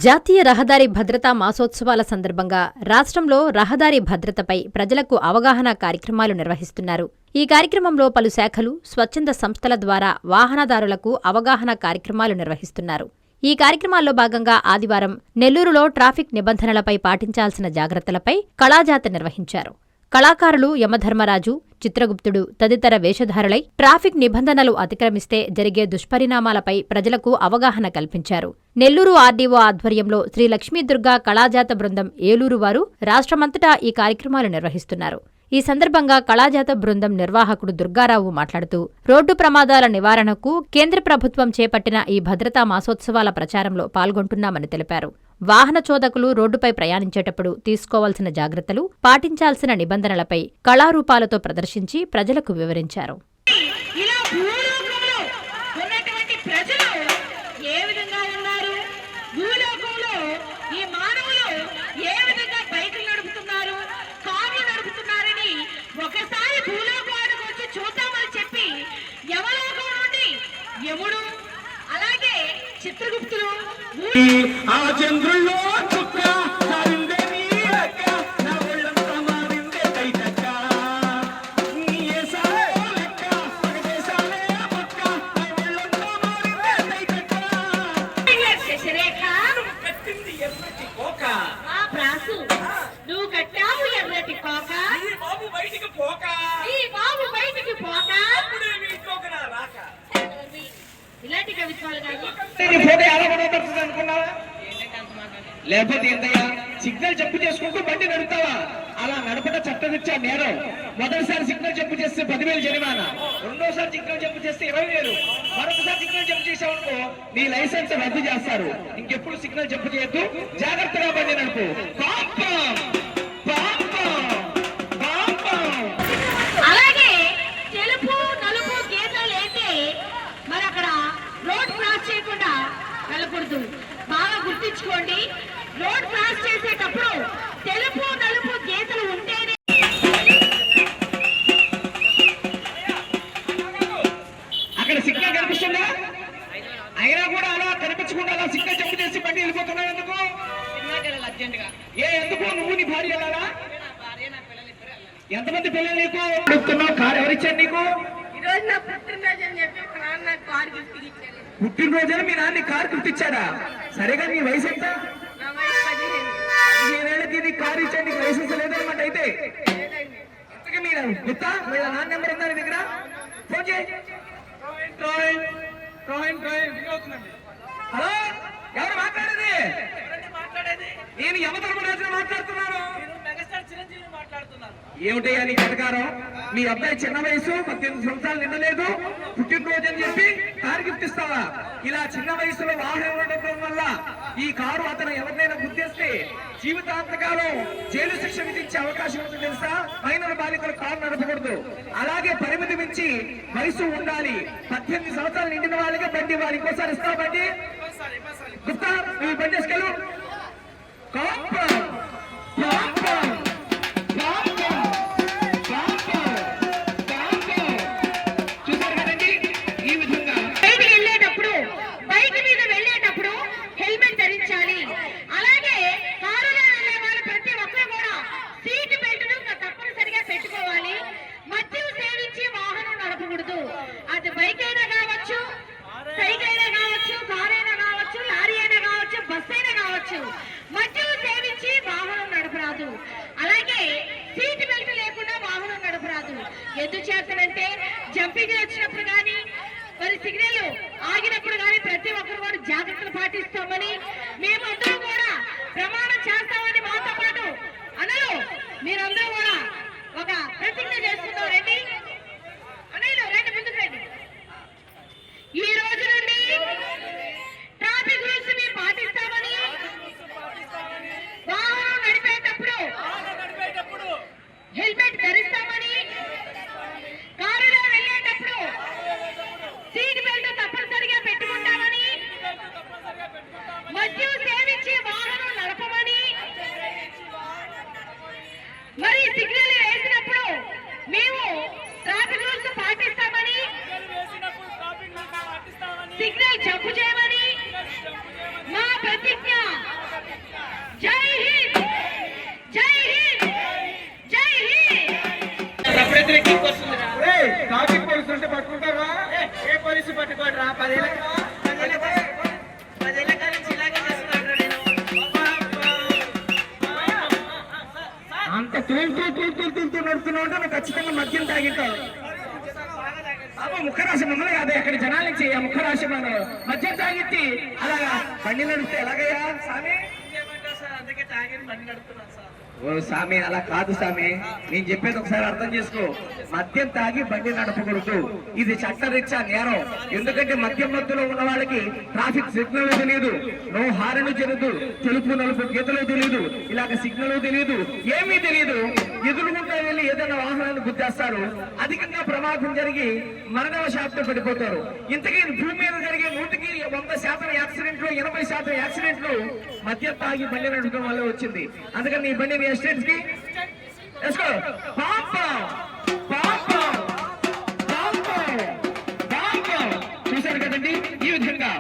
జాతీయ రహదారి భద్రతా మాసోత్సవాల సందర్భంగా రాష్ట్రంలో రహదారి భద్రతపై ప్రజలకు అవగాహన కార్యక్రమాలు నిర్వహిస్తున్నారు. ఈ కార్యక్రమంలో పలు శాఖలు, స్వచ్ఛంద సంస్థల ద్వారా వాహనదారులకు అవగాహన కార్యక్రమాలు నిర్వహిస్తున్నారు. ఈ కార్యక్రమాల్లో భాగంగా ఆదివారం నెల్లూరులో ట్రాఫిక్ నిబంధనలపై పాటించాల్సిన జాగ్రత్తలపై కళాజాత నిర్వహించారు. కళాకారులు యమధర్మరాజు, చిత్రగుప్తుడు తదితర వేషధారులై ట్రాఫిక్ నిబంధనలు అతిక్రమిస్తే జరిగే దుష్పరిణామాలపై ప్రజలకు అవగాహన కల్పించారు. నెల్లూరు ఆర్డీఓ ఆధ్వర్యంలో శ్రీ లక్ష్మీదుర్గా కళాజాత బృందం ఏలూరు వారు రాష్ట్రమంతటా ఈ కార్యక్రమాలు నిర్వహిస్తున్నారు. ఈ సందర్భంగా కళాజాత బృందం నిర్వాహకుడు దుర్గారావు మాట్లాడుతూ, రోడ్డు ప్రమాదాల నివారణకు కేంద్ర ప్రభుత్వం చేపట్టిన ఈ భద్రతా మాసోత్సవాల ప్రచారంలో పాల్గొంటున్నామని తెలిపారు. వాహన చోదకులు రోడ్డుపై ప్రయాణించేటప్పుడు తీసుకోవాల్సిన జాగ్రత్తలు, పాటించాల్సిన నిబంధనలపై కళారూపాలతో ప్రదర్శించి ప్రజలకు వివరించారు. అలాగే చిత్రగుప్తులు ఆ చంద్రుల్లో నువ్వు కట్టావు ఎర్రటి కోక, బాబు బయటికి పోక, బాబు బయటికి పోక, ఇలాంటి కవిత్వాలు అనుకున్నావా? లేకపోతే ఏంటయ్యా, సిగ్నల్ జంపు చేసుకుంటూ బండి నడుపుతావా? అలా నడపట చట్టరీత్యా నేరం. మొదటిసారి సిగ్నల్ జంపు చేస్తే 10,000 జరిమానా, రెండోసారి సిగ్నల్ జంపు చేస్తే 20,000, మరొకసారి సిగ్నల్ జంపు చేసావనుకో నీ లైసెన్స్ రద్దు చేస్తారు. ఇంకెప్పుడు సిగ్నల్ జంపు చేయొద్దు, జాగ్రత్తగా బండి నడుపు. అలాగే తెలుపు నలుపు గీతలు అయితే మరి అక్కడ రోడ్ క్రాస్ చేయకుండా వెళ్ళకూడదు. బాగా గుర్తించుకోండి, రోడ్ క్రాస్ చేసేటప్పుడు తెలుపు నలుపు గీతలు ఉంటేనే. అక్కడ సిగ్నల్ కనిపిస్తుందా? అయినా కూడా అలా కనిపించకుండా అలా సిగ్నల్ జంపు చేసి బండి వెళ్ళిపోతున్నావు ఎందుకు? ఎందుకు? నువ్వు నీ భార్య వెళ్ళాలా? ఎంతమంది పిల్లలు నీకు? అడుగుతున్నావు, కారు ఎవరిచ్చారు నీకు? పుట్టినరోజున మీ నాన్న కారు గుర్తిచ్చాడా? సరేగా నీ వయసు ఎంత? 15 ఏళ్ళకి నీ కారు ఇచ్చాడు, నీకు లైసెన్స్ లేదన్నమాట. అయితే ఎంతగా మీరు గుర్తా? మీ నాన్న నెంబర్ ఉందా నీ దగ్గర? ఫోన్ చేయి. హలో, ఎవరు మాట్లాడేది? నేను యమధర్మరాజుని మాట్లాడుతున్నాను. ఏమిటయ్యా నీ పథకారం? మీ అబ్బాయి చిన్న వయసు, 18 సంవత్సరాలు నిండలేదు, పుట్టినరోజు అని చెప్పి కారు గిఫ్ట్ ఇస్తావా? ఇలా చిన్న వయసులో వాహనం ఉండటం వల్ల ఈ కారు అతను ఎవరినైనా గుర్తిస్తే జీవితాంతకాలం జైలు శిక్ష విధించే అవకాశం ఉంది తెలుసా? మైనర్ బాలికలు కారు నడపకూడదు. అలాగే పరిమితి మించి వయసు ఉండాలి. 18 సంవత్సరాలు నిండిన వాళ్ళకే బండి ఇవ్వాలి. ఇంకోసారి ఇస్తావు బండి? గుప్తా, నువ్వు బండి వేసుకెళ్ళు. అది బైక్ అయినా కావచ్చు, సైకిల్ అయినా కావచ్చు, కార్ అయినా కావచ్చు, లారీ అయినా కావచ్చు, బస్సు అయినా కావచ్చు, మద్యం సేవించి వాహనం నడపరాదు. అలాగే సీట్ బెల్ట్ లేకుండా వాహనం నడపరాదు. ఎందుకు చేస్తానంటే జంపింగ్ వచ్చినప్పుడు కానీ, మరి సిగ్నల్ ఆగినప్పుడు కానీ ప్రతి ఒక్కరు కూడా జాగ్రత్తలు పాటిస్తామని మేము అందరూ కూడా ప్రమాణం చేస్తామని మాతో పాటు అనలు మీరందరూ కూడా ఒక ప్రతిజ్ఞ చేస్తున్నాం. రండి అనలు, రండి ముందుకు రండి. ఈ రోజు నుండి ట్రాఫిక్ రూల్స్ మేము పాటిస్తామని, వాహనం నడిపేటప్పుడు హెల్మెట్ ధరిస్తామని, కారులో వెళ్ళేటప్పుడు సీట్ బెల్ట్ తప్పనిసరిగా పెట్టుకుంటామని, మద్యం సేవించి వాహనం నడపమని, మరి సిగ్నల్ వేసినప్పుడు మేము ట్రాఫిక్ వస్తుందిరా. ట్రాఫిక్ పోలీసులు ఉంటే పట్టుకుంటారా? ఏ పోలీసు పట్టుకోడరా? 10 ఏళ్ళ కాలం నుంచి ఇలాగే చేస్తున్నాడురా నేను. అంత తూలుతూ నడుతున్నావు అంటే నువ్వు ఖచ్చితంగా మద్యం తాగింటావు. ముఖరాశి మమ్మల్ని కాదు, అక్కడ జనాల నుంచి ఆ ముఖరాశి మనం మద్యం తాగిట్టి అలాగా బండి నడిస్తే ఎలాగయ్యా స్వామి? ఏమంటారు సార్, అందుకే తాగిన బండి నడుపుతున్నాను సార్. ఓ స్వామి, అలా కాదు స్వామి, నేను చెప్పేది ఒకసారి అర్థం చేసుకో. మద్యం తాగి బండి నడపకూడదు, ఇది చట్టరీత్యా నేరం. ఎందుకంటే మద్యం మత్తులో ఉన్న వాళ్ళకి ట్రాఫిక్ సిగ్నల్ తెలియదు, నో హారన్ తెలియదు, తెలుపు నలుపు గీతలు తెలియదు, ఇలాగ సిగ్నల్ తెలియదు, ఏమీ తెలియదు. ఎదురుగుంటా వెళ్ళి ఏదైనా వాహనాన్ని గుద్దేస్తారు, అధికంగా ప్రమాదం జరిగి మరణవశాత్తు పడిపోతారు. ఇంతకీ భూమి మీద జరిగే 100% యాక్సిడెంట్లు, 80% యాక్సిడెంట్లు మద్యం తాగి బండి నడపడం వల్ల వచ్చింది. అందుకని ఈ బండి ఎస్టేట్స్ కి వేసుకో. చూశారు కదండి, ఈ విధంగా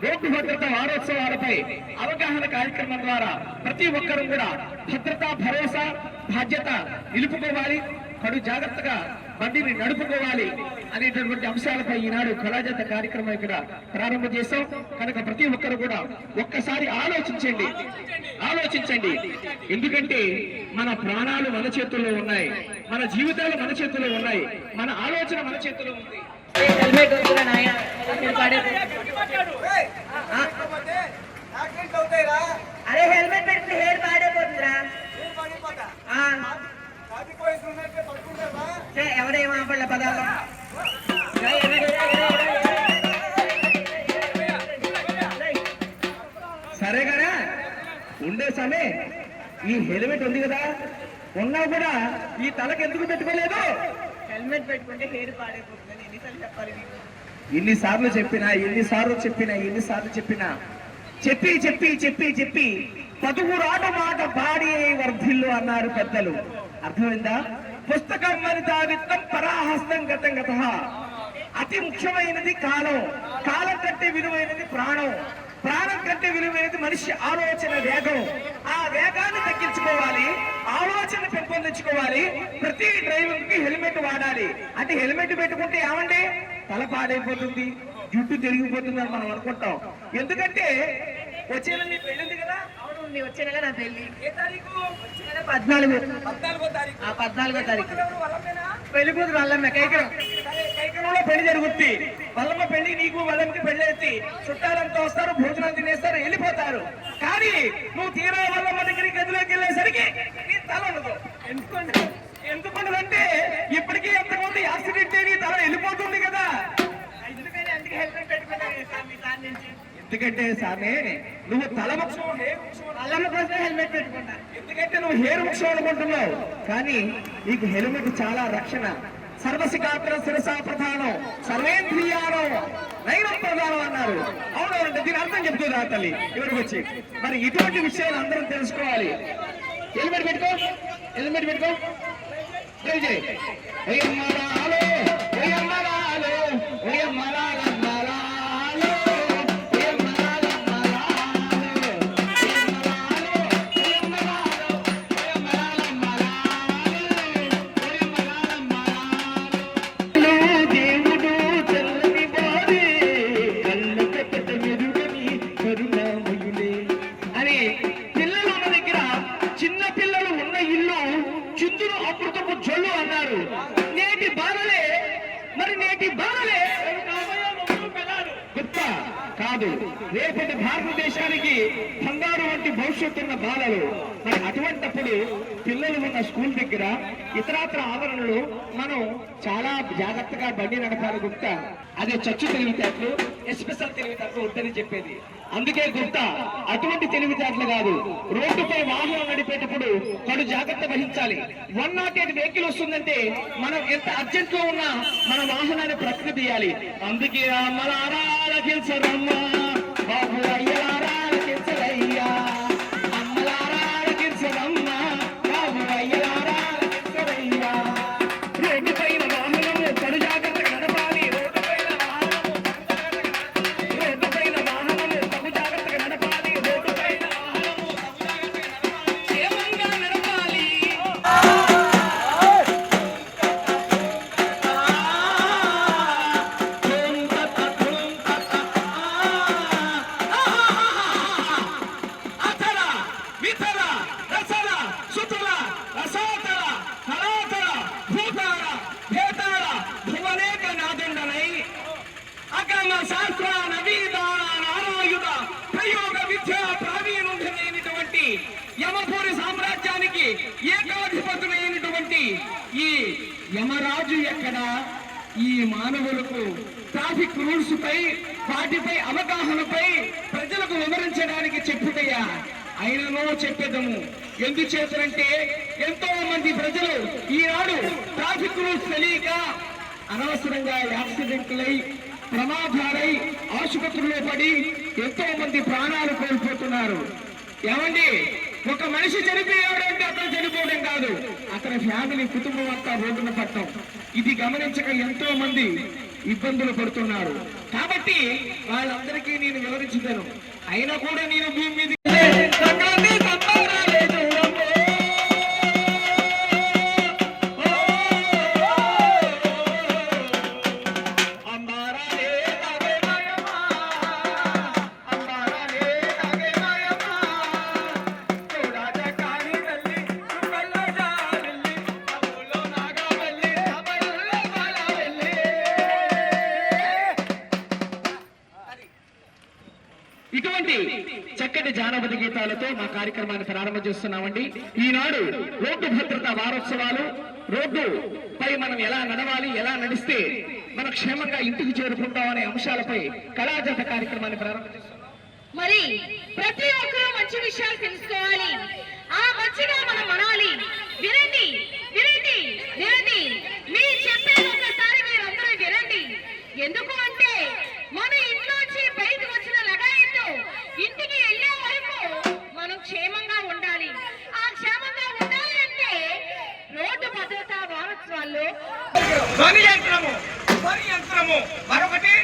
రోడ్డు భద్రతా వారోత్సవాలపై అవగాహన కార్యక్రమం ద్వారా ప్రతి ఒక్కరూ కూడా భద్రతా భరోసా బాధ్యత నిలుపుకోవాలి, కడు జాగ్రత్తగా బండిని నడుపుకోవాలి అనేటటువంటి అంశాలపై ఈనాడు కళాజాత కార్యక్రమం ఇక్కడ ప్రారంభం చేశాం. కనుక ప్రతి ఒక్కరు కూడా ఒక్కసారి ఆలోచించండి. ఎందుకంటే మన ప్రాణాలు మన చేతుల్లో ఉన్నాయి, మన జీవితాలు మన చేతుల్లో ఉన్నాయి, మన ఆలోచన మన చేతుల్లో ఉంది. హెల్మెట్ వద్దురా నాయన, అరే హెల్మెట్ పెడితే హెయిర్ పాడైపోతుందిరా. ఎవరేమో పడ్డ పదాలు సరే కదా ఉండే సమే, ఈ హెల్మెట్ ఉంది కదా, ఉన్నా కూడా ఈ తలకు ఎందుకు పెట్టుకోలేదు? హెల్మెట్ పెట్టుకుంటే హెయిర్ పాడైపోతుందని ఎన్నిసార్లు చెప్పాలి నీకు? ఎన్నిసార్లు చెప్పినా చెప్పి 10 ఆట మాట పాడి వర్ధిల్లు అన్నారు పెద్దలు. అర్థమైందా? పుస్తకం వనితా విత్తం పరాహస్తం గతం గత. అతి ముఖ్యమైనది కాలం, కాలం కంటే విలువైనది ప్రాణం, ప్రాణం కంటే విలువైనది మనిషి ఆలోచన వేగం. ఆ వేగాన్ని తగ్గించుకోవాలి, ఆలోచన పెంపొందించుకోవాలి. ప్రతి డ్రైవర్ కి హెల్మెట్ వాడాలి. అంటే హెల్మెట్ పెట్టుకుంటే ఏమండి తల పాడైపోతుంది, జుట్టు తిరిగిపోతుంది అని మనం అనుకుంటాం. ఎందుకంటే వచ్చే నెల నీ పెళ్ళింది కదా? అవును, నీ వచ్చే నెల నా పెళ్లి. ఏ తారీఖు? వచ్చే నెల 14వ తారీఖు. 14వ తారీఖు పెళ్లి కూతురు వల్లమ్మ కైకరంలో పెళ్లి జరుగుద్ది. వల్లమ్మ పెళ్లి, నీకు వల్లమ్మకి పెళ్లి ఎత్తి చుట్టాలంతా వస్తారు, భోజనం తినేస్తారు, వెళ్ళిపోతారు. కానీ నువ్వు తీరా వల్లమ్మ దగ్గరికి గదిలోకి వెళ్ళేసరికి నీ తల ఉండదు. ఎందుకంటే ఇప్పటికీ ఎంతమంది యాక్సిడెంట్ అయ్యి తల వెళ్ళిపోతుంది కదా. అందుకే హెల్మెట్ పెట్టుకున్నాను. ఎందుకంటే సామే నువ్వు తల వల్లమ్మ కోసం హెల్మెట్ పెట్టుకున్నా. ఎందుకంటే నువ్వు హెయిర్ ముఖ్యం అనుకుంటున్నావు, కానీ నీకు హెల్మెట్ చాలా రక్షణ. సర్వశిఖాత్ర శిరసా ప్రధానం, సర్వేంద్రియానం నైనం ప్రధానం అన్నారు. అవునంటే దీని అర్థం చెప్తుందా తల్లి ఇవరికి వచ్చి? మరి ఇటువంటి విషయాలు అందరం తెలుసుకోవాలి. హెల్మెట్ పెట్టుకో. ట్రై చేయి. కాదు, రేపటి భారతదేశానికి బంగారు వంటి భవిష్యత్తు ఉన్న బాలలు. మరి అటువంటప్పుడు పిల్లలు ఉన్న స్కూల్ దగ్గర ఇతరాత్ర ఆవరణలో మనం చాలా జాగ్రత్తగా బండి నడపాలి గుప్తా. అదే చచ్చు తెలివితేటలు, ఎస్పెషల్ తెలివితేటలు వద్దని చెప్పేది. అందుకే గుప్తా అటువంటి తెలివితేటలు కాదు, రోడ్డుపై వాహనం నడిపేటప్పుడు కడు జాగ్రత్త వహించాలి. 108 వెహికల్ వస్తుందంటే మనం ఎంత అర్జెంట్ లో ఉన్నా మన వాహనాన్ని ప్రక్కన తీయాలి. అందుకే అమ్మలారా ఆలకించరమ్మా, బాబు అయ్యలారా ఆలకించరయ్యా, అమ్మలారా ఆలకించరమ్మా, బాబు అయ్యలారా ఆలకించరయ్యా. రోడ్డు పైన వాహనము కడు జాగ్రత్తగా నడపాలి. రోడ్డు పైన వాహనము తగు జాగ్రత్తగా నడపాలి. రోడ్డు పైన వాహనము క్షేమంగా నడపాలి. లోకానికి ఏకాధిపతులైనటువంటి ఈ యమరాజు ఎక్కడ ఈ మానవులకు ట్రాఫిక్ రూల్స్ పై వాటిపై అవగాహనపై ప్రజలకు వివరించడానికి చెప్పుటయ్యా అయినను చెప్పేదము. ఎందుచేతంటే ఎంతో మంది ప్రజలు ఈనాడు ట్రాఫిక్ రూల్స్ తెలియక అనవసరంగా యాక్సిడెంట్లై ప్రమాదాలై ఆసుపత్రుల్లో పడి ఎంతో మంది ప్రాణాలు కోల్పోతున్నారు. ఏమండి, ఒక మనిషి చనిపోయాడంటే అతను చనిపోవడం కాదు, అతని ఫ్యామిలీ కుటుంబం అంతా రోడ్డున పట్టడం. ఇది గమనించక ఎంతో మంది ఇబ్బందులు పడుతున్నారు. కాబట్టి వాళ్ళందరికీ నేను వివరించుతాను. అయినా కూడా నేను భూమి మీద ఇటువంటి చక్కటి జానపద గీతాలతో మా కార్యక్రమాన్ని ప్రారంభం చేస్తున్నామండి. ఈనాడు రోడ్డు భద్రతా వారోత్సవాలు, రోడ్డు పై మనం ఎలా నడవాలి, ఎలా నడిస్తే మనం క్షేమంగా ఇంటికి చేరుకుంటాం అనే అంశాలపై కళాజాత కార్యక్రమాన్ని ప్రారంభం చేస్తున్నాం. మరి ప్రతి ఒక్కరూ మంచి విషయాలు తెలుసుకోవాలి, ఆ మంచిగా మనం మనాలి. వినండి వినండి వినండి, మీ చెప్పేది ఒకసారి మీరందరూ వినండి. ఎందుకు అంటే మన ఇంట్లోంచి బయటకు వచ్చిన లగాయత్తు ఇంటికి వెళ్ళే వరకు మనం క్షేమంగా ఉండాలి. ఆ క్షేమంగా ఉండాలి అంటే రోడ్డు భద్రతా వారోత్సవాల్లో ధ్వని యంత్రము మరొకటి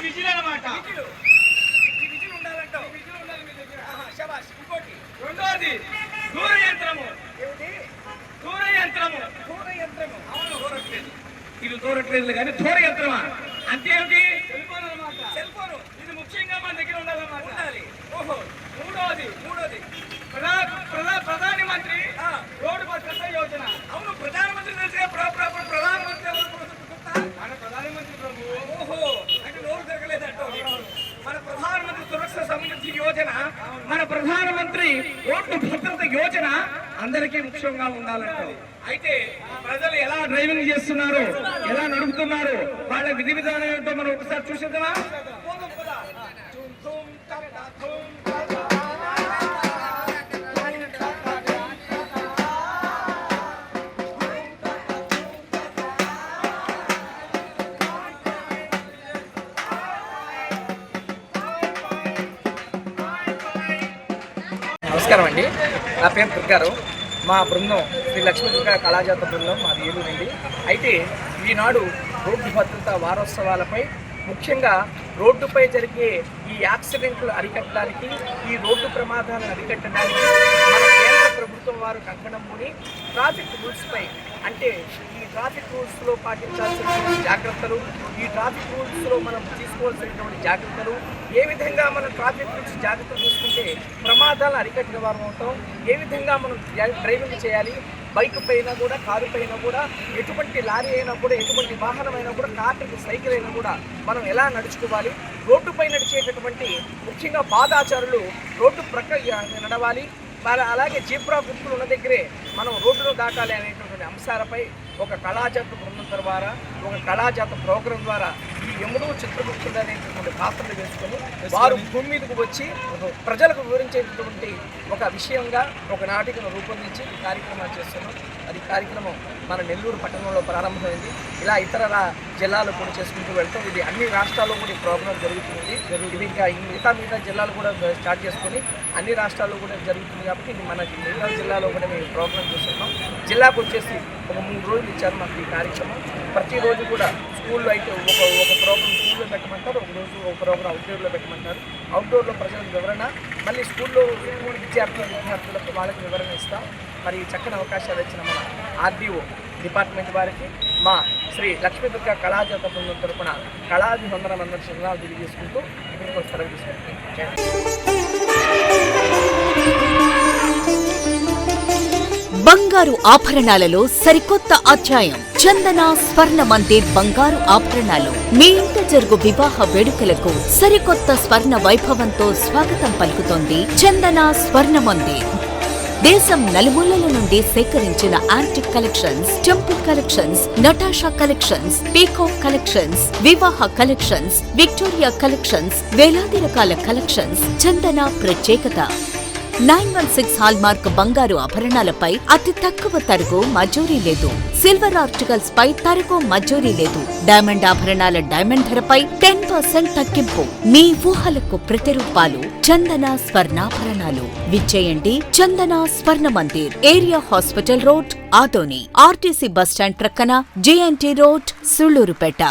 విజిల్ అన్నమాట. రెండోది దూర యంత్రము. ఇది దూరట్లేదు కానీ దూర యంత్రమా అంటే ఏమిటి? Cell phone. ఇది ముఖ్యంగా మన దగ్గర ఉండాలన్నమాట. ఓహో. మూడోది ప్రధాన మంత్రి రోడ్డు భద్రతా యోజన. అవును, ప్రధానమంత్రి తెలిసే ప్రధానమంత్రి మన ప్రధానమంత్రి ప్రభు. ఓహో, అంటే నోరు తిరగలేదంట. మన ప్రధానమంత్రి సురక్ష సంబంధించి యోజన, మన ప్రధానమంత్రి రోడ్డు భద్రత యోజన అందరికీ ముఖ్యంగా ఉండాలంటారు. అయితే ప్రజలు ఎలా డ్రైవింగ్ చేస్తున్నారు, ఎలా నడుపుతున్నారు, వాళ్ళ విధి విధానం ఏంటో మనం ఒకసారి చూసేద్దామా? నమస్కారం అండి, నా పేరు దుర్గారు. మా బృందం శ్రీ లక్ష్మీ దుర్గా కళాజాత బృందం మాది ఏలూరండి. అయితే ఈనాడు రోడ్డు భద్రతా వారోత్సవాలపై ముఖ్యంగా రోడ్డుపై జరిగే ఈ యాక్సిడెంట్లు అరికట్టడానికి, ఈ రోడ్డు ప్రమాదాలను అరికట్టడానికి మన కేంద్ర ప్రభుత్వం వారు కంకణం పూని ట్రాఫిక్ రూల్స్పై, అంటే ఈ ట్రాఫిక్ రూల్స్లో పాటించాల్సినటువంటి జాగ్రత్తలు, ఈ ట్రాఫిక్ రూల్స్లో మనం తీసుకోవాల్సినటువంటి జాగ్రత్తలు, ఏ విధంగా మనం ట్రాఫిక్ రూల్స్ జాగ్రత్తలు తీసుకుంటే ప్రమాదాలను అరికట్టిన వారం అవుతాం, ఏ విధంగా మనం డ్రైవింగ్ చేయాలి, బైక్ పైన కూడా, కారు పైన కూడా, ఎటువంటి లారీ అయినా కూడా, ఎటువంటి వాహనం అయినా కూడా, కార్కి సైకిల్ అయినా కూడా మనం ఎలా నడుచుకోవాలి, రోడ్డుపై నడిచేటటువంటి ముఖ్యంగా పాదాచారులు రోడ్డు ప్రక్క నడవాలి, అలాగే జీబ్రా గుర్తులు ఉన్న దగ్గరే మనం రోడ్డును దాటాలి అనేటటువంటి అంశాలపై ఒక కళాజాత బృందం ద్వారా, ఒక కళాజాత ప్రోగ్రాం ద్వారా ఈ యముడు చిత్రగుప్తుడు అనేటటువంటి పాత్రలు వేసుకొని వారు భూమి మీదకు వచ్చి ప్రజలకు వివరించేటటువంటి ఒక విషయంగా ఒక నాటికను రూపొందించి ఈ కార్యక్రమాలు చేస్తున్నాం. అది కార్యక్రమం మన నెల్లూరు పట్టణంలో ప్రారంభమైంది. ఇలా ఇతర జిల్లాలు కూడా చేసుకుంటూ వెళ్తాం. ఇది అన్ని రాష్ట్రాల్లో కూడా ఈ ప్రోగ్రాం జరుగుతుంది. ఇది ఇంకా మిగతా జిల్లాలు కూడా స్టార్ట్ చేసుకొని అన్ని రాష్ట్రాల్లో కూడా జరుగుతుంది. కాబట్టి ఇది మన మిగతా జిల్లాలో కూడా మేము ప్రోగ్రాం చేస్తున్నాం. జిల్లాకు వచ్చేసి ఒక 3 రోజులు ఇచ్చారు మాకు ఈ కార్యక్రమం. ప్రతిరోజు కూడా స్కూల్లో అయితే ఒక ప్రోగ్రాం స్కూల్లో పెట్టమంటారు, ఒక రోజు ఒక ప్రోగ్రాం అవుట్డోర్లో పెట్టమంటారు. అవుట్డోర్లో ప్రజలకు వివరణ, మళ్ళీ స్కూల్లో విద్యార్థులకు వాళ్ళకి వివరణ ఇస్తాం. మరి చక్కని అవకాశాలు ఇచ్చిన మన ఆర్డీఓ డిపార్ట్మెంట్ వారికి, మా శ్రీ లక్ష్మీ దుర్గా కళాజాత బృందం తరపున కళాభివందనం చిన్నాలు తెలియజేసుకుంటూ ఇక్కడికి సెలవు తీసుకుంటాం. బంగారు ఆభరణాలలో సరికొత్త అధ్యాయం. చందన స్వర్ణ మందిర్ బంగారు ఆభరణాలు. మీ ఇంట జరుగు వివాహ వేడుకలకు సరికొత్త స్వర్ణ వైభవంతో స్వాగతం పలుకుతోంది చందన స్వర్ణ మందిర్. దేశం నలుమూలల నుండి సేకరించిన antique collections, temple collections, Natasha collections, peacock collections, వివాహ కలెక్షన్స్, విక్టోరియా కలెక్షన్స్, వేలాది రకాల కలెక్షన్స్. చందన ప్రత్యేకత 916 హాల్మార్క్ బంగారు ఆభరణాలపై అతి తక్కువ తరుగు మజూరీ లేదు. సిల్వర్ ఆర్టికల్స్ పై తరుగు మజూరీ లేదు. డైమండ్ ఆభరణాల డైమండ్ ధరపై 10% తగ్గింపు. మీ ఊహలకు ప్రతిరూపాలు చందన స్వర్ణాభరణాలు. విచ్చేయండి చందన స్వర్ణ Mandir, area hospital road, Adoni, RTC bus stand ప్రక్కన, జేఎన్టీ రోడ్, సుళ్లూరుపేట.